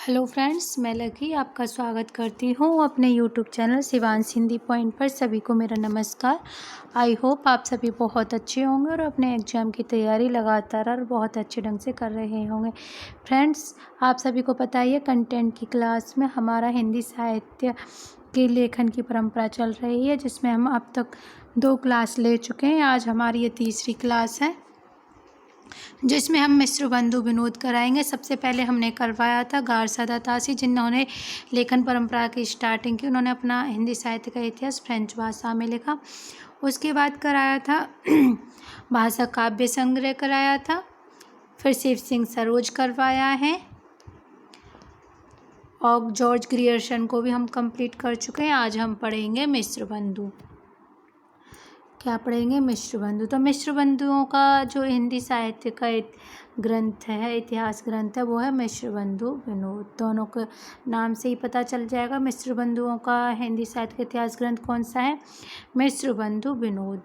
Hello friends, मैं lucky आपका स्वागत करती हूँ अपने YouTube channel Shivansh Hindi point पर। सभी को मेरा नमस्कार। आई होप आप सभी बहुत अच्छे होंगे और अपने एग्ज़ाम की तैयारी लगातार और बहुत अच्छे ढंग से कर रहे होंगे। फ्रेंड्स, आप सभी को पता ही है कंटेंट की क्लास में हमारा हिंदी साहित्य के लेखन की परंपरा चल रही है, जिसमें हम अब तक 2 क्लास ले चुके हैं। आज हमारी ये तीसरी क्लास है जिसमें हम मिश्र बंधु विनोद कराएंगे। सबसे पहले हमने करवाया था गारसादा तासी, जिन्होंने लेखन परंपरा की स्टार्टिंग की। उन्होंने अपना हिंदी साहित्य का इतिहास फ्रेंच भाषा में लिखा। उसके बाद कराया था भाषा काव्य संग्रह कराया था। फिर शिव सिंह सरोज करवाया है और जॉर्ज ग्रियर्सन को भी हम कंप्लीट कर चुके हैं। आज हम पढ़ेंगे मिश्र बंधु। क्या पढ़ेंगे? मिश्र बंधु। तो मिश्र बंधुओं का जो हिंदी साहित्य का ग्रंथ है, इतिहास ग्रंथ है, वो है मिश्र बंधु विनोद। दोनों के नाम से ही पता चल जाएगा मिश्र बंधुओं का हिंदी साहित्य का इतिहास ग्रंथ कौन सा है, मिश्र बंधु विनोद।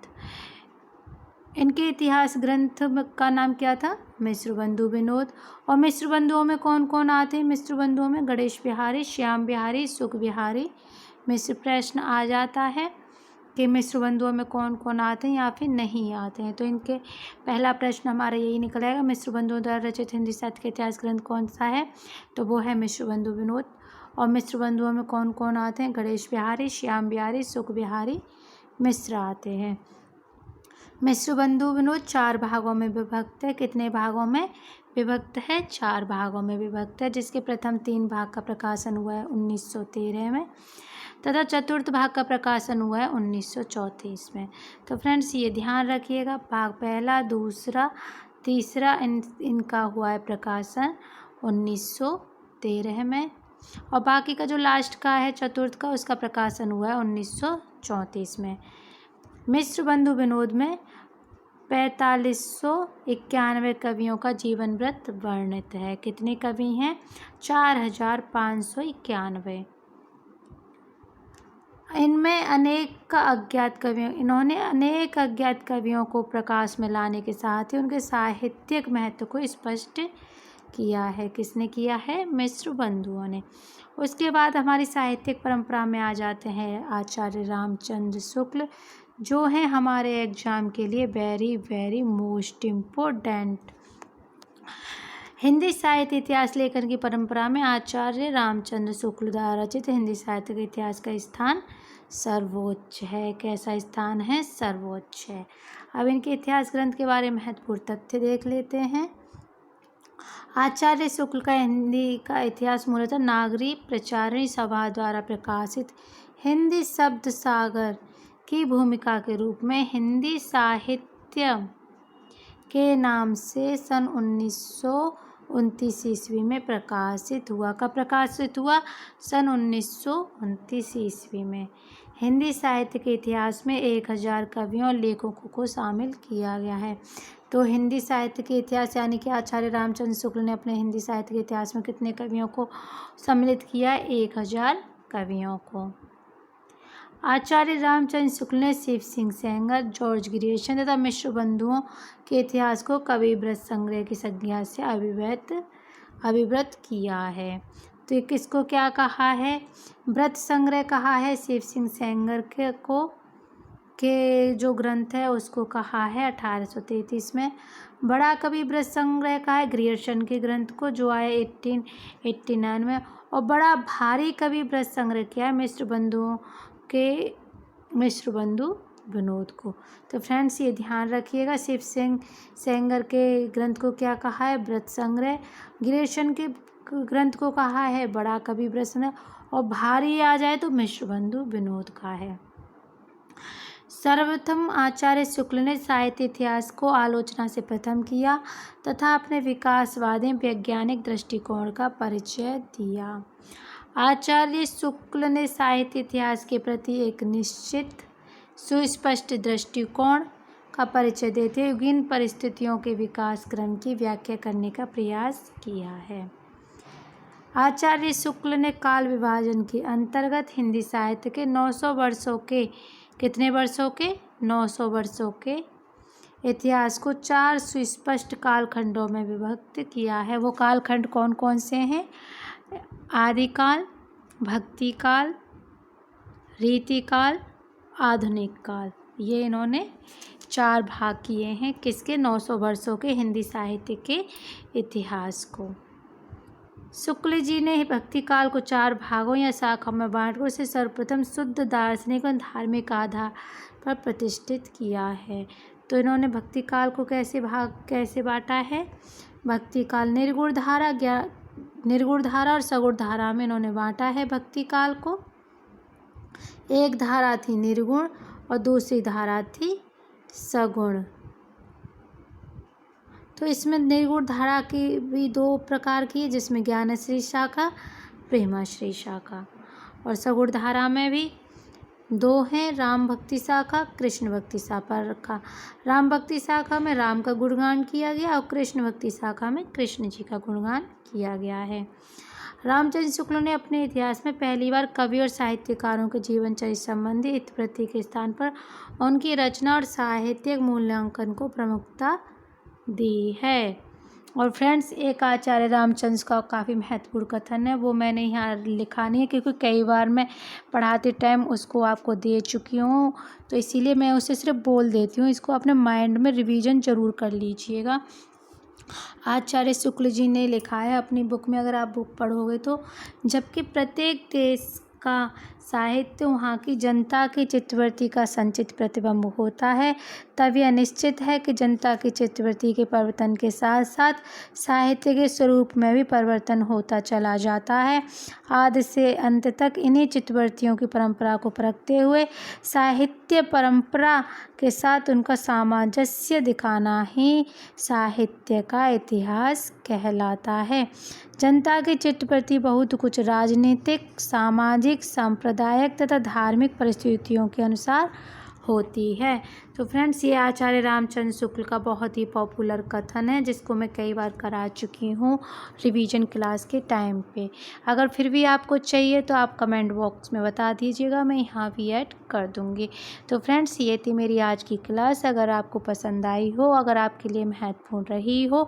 इनके इतिहास ग्रंथ का नाम क्या था? मिश्र बंधु विनोद। और मिश्र बंधुओं में कौन कौन आते हैं? मिश्र बंधुओं में गणेश बिहारी, श्याम बिहारी, सुख बिहारी। मिश्र प्रश्न आ जाता है कि मिश्र बंधुओं में कौन कौन आते हैं या फिर नहीं आते हैं। तो इनके पहला प्रश्न हमारा यही निकल आएगा, मिश्र बंधुओं द्वारा रचित हिंदी साहित्य का इतिहास ग्रंथ कौन सा है? तो वो है मिश्र बंधु विनोद। और मिश्र बंधुओं में कौन कौन आते हैं? गणेश बिहारी, श्याम बिहारी, सुख बिहारी मिश्र आते हैं। मिश्र बंधु विनोद 4 भागों में विभक्त है। कितने भागों में विभक्त है? 4 भागों में विभक्त है, जिसके प्रथम 3 भाग का प्रकाशन हुआ है 1913 में तथा चतुर्थ भाग का प्रकाशन हुआ है 1934 में। तो फ्रेंड्स, ये ध्यान रखिएगा, भाग पहला, दूसरा, तीसरा इनका हुआ है प्रकाशन 1913 में, और बाकी का जो लास्ट का है चतुर्थ का, उसका प्रकाशन हुआ है 1934 में। मिश्र बंधु विनोद में 4591 कवियों का जीवन वृत्त वर्णित है। कितने कवि हैं? 4591। इन्होंने अनेक अज्ञात कवियों को प्रकाश में लाने के साथ ही उनके साहित्यिक महत्व को स्पष्ट किया है। किसने किया है? मिश्र बंधुओं ने। उसके बाद हमारी साहित्यिक परंपरा में आ जाते हैं आचार्य रामचंद्र शुक्ल, जो हैं हमारे एग्जाम के लिए very very most important. Hindi साहित्य इतिहास लेखन की परंपरा में आचार्य रामचंद्र शुक्ल द्वारा रचित हिंदी साहित्य के इतिहास का स्थान सर्वोच्च है। कैसा स्थान है? सर्वोच्च है। अब इनके इतिहास ग्रंथ के बारे में महत्वपूर्ण तथ्य देख लेते हैं। आचार्य शुक्ल का हिंदी का इतिहास मूलतः नागरी प्रचारणी सभा द्वारा प्रकाशित हिंदी शब्द सागर की भूमिका के रूप में हिंदी साहित्य के नाम से सन 1929 ईस्वी में प्रकाशित हुआ। कब प्रकाशित हुआ? सन 1929 ईस्वी में। हिंदी साहित्य के इतिहास में 1000 कवियों और लेखकों को शामिल किया गया है। तो हिंदी साहित्य के इतिहास यानी कि आचार्य रामचंद्र शुक्ल ने अपने हिंदी साहित्य के इतिहास में कितने कवियों को सम्मिलित किया? 1000 कवियों को। आचार्य रामचंद्र शुक्ल ने शिव सिंह सेंगर, जॉर्ज ग्रियर्सन तथा मिश्र बंधुओं के इतिहास को कवि व्रत संग्रह की संज्ञा से अभिव्यक्त किया है। तो ये किसको क्या कहा है? व्रत संग्रह कहा है। शिव सिंह सेंगर के जो ग्रंथ है उसको कहा है 1833 में। बड़ा कवि व्रत संग्रह कहा है ग्रियर्सन के ग्रंथ को, जो आए 1889 में। और बड़ा भारी कवि व्रत संग्रह किया है मिश्र बंधु विनोद को। तो फ्रेंड्स, ये ध्यान रखिएगा, शिव सिंह सेंगर के ग्रंथ को क्या कहा है? व्रत संग्रह। ग्रियर्सन के ग्रंथ को कहा है बड़ा कवि व्रत संग्रह, और भारी आ जाए तो मिश्र बंधु विनोद का है। सर्वप्रथम आचार्य शुक्ल ने साहित्य इतिहास को आलोचना से प्रथम किया तथा अपने विकासवादी वैज्ञानिक दृष्टिकोण का परिचय दिया। आचार्य शुक्ल ने साहित्य इतिहास के प्रति एक निश्चित सुस्पष्ट दृष्टिकोण का परिचय देते हुए विभिन्न परिस्थितियों के विकास क्रम की व्याख्या करने का प्रयास किया है। आचार्य शुक्ल ने काल विभाजन के अंतर्गत हिंदी साहित्य के 900 वर्षों के कितने वर्षों के? 900 वर्षों के इतिहास को 4 सुस्पष्ट कालखंडों में विभक्त किया है। वो कालखंड कौन कौन से हैं? आदिकाल, भक्तिकाल, रीतिकाल, आधुनिक काल। ये इन्होंने 4 भाग किए हैं किसके 900 वर्षों के हिंदी साहित्य के इतिहास को। शुक्ल जी ने भक्ति काल को 4 भागों या शाखाओं में बांटकर उसे सर्वप्रथम शुद्ध दार्शनिक और धार्मिक आधार पर प्रतिष्ठित किया है। तो इन्होंने भक्ति काल को कैसे बांटा है? भक्ति काल निर्गुण धारा और सगुण धारा में इन्होंने बांटा है भक्ति काल को। एक धारा थी निर्गुण और दूसरी धारा थी सगुण। तो इसमें निर्गुण धारा की भी 2 प्रकार की है, जिसमें ज्ञानश्री शाखा, प्रेमाश्री शाखा। और सगुण धारा में भी 2 हैं, राम भक्ति शाखा, कृष्ण भक्ति शाखा। राम भक्ति शाखा में राम का गुणगान किया गया और कृष्ण भक्ति शाखा में कृष्ण जी का गुणगान किया गया है। रामचंद्र शुक्ल ने अपने इतिहास में पहली बार कवि और साहित्यकारों के जीवन चरित्र संबंधी इतिवृत्ति के स्थान पर उनकी रचना और साहित्यिक मूल्यांकन को प्रमुखता दी है। और फ्रेंड्स, एक आचार्य रामचंद्र का काफ़ी महत्वपूर्ण कथन है, वो मैंने यहाँ लिखा नहीं है क्योंकि कई बार मैं पढ़ाते टाइम उसको आपको दे चुकी हूँ, तो इसीलिए मैं उसे सिर्फ बोल देती हूँ। इसको अपने माइंड में रिवीजन ज़रूर कर लीजिएगा। आचार्य शुक्ल जी ने लिखा है अपनी बुक में, अगर आप बुक पढ़ोगे तो, जबकि प्रत्येक देश का साहित्य वहाँ की जनता की चित्तवृत्ति का संचित प्रतिबिंब होता है, तब यह निश्चित है कि जनता की चित्तवृत्ति के परिवर्तन के साथ साथ साहित्य के स्वरूप में भी परिवर्तन होता चला जाता है। आदि से अंत तक इन्हीं चित्तवृत्तियों की परंपरा को परखते हुए साहित्य परंपरा के साथ उनका सामंजस्य दिखाना ही साहित्य का इतिहास कहलाता है। जनता की चित्तवृत्ति बहुत कुछ राजनीतिक, सामाजिक, सांप्रदायिक तथा धार्मिक परिस्थितियों के अनुसार होती है। तो फ्रेंड्स, ये आचार्य रामचंद्र शुक्ल का बहुत ही पॉपुलर कथन है, जिसको मैं कई बार करा चुकी हूँ रिवीजन क्लास के टाइम पे। अगर फिर भी आपको चाहिए तो आप कमेंट बॉक्स में बता दीजिएगा, मैं यहाँ भी ऐड कर दूँगी। तो फ्रेंड्स, ये थी मेरी आज की क्लास। अगर आपको पसंद आई हो, अगर आपके लिए महत्वपूर्ण रही हो,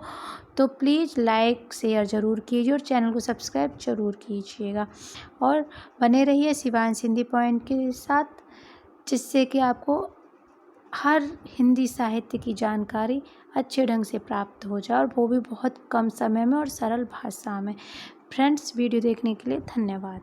तो प्लीज़ लाइक शेयर ज़रूर कीजिए और चैनल को सब्सक्राइब ज़रूर कीजिएगा। और बने रहिए शिवांश हिंदी पॉइंट के साथ, जिससे कि आपको हर हिंदी साहित्य की जानकारी अच्छे ढंग से प्राप्त हो जाए, और वो भी बहुत कम समय में और सरल भाषा में। फ्रेंड्स, वीडियो देखने के लिए धन्यवाद।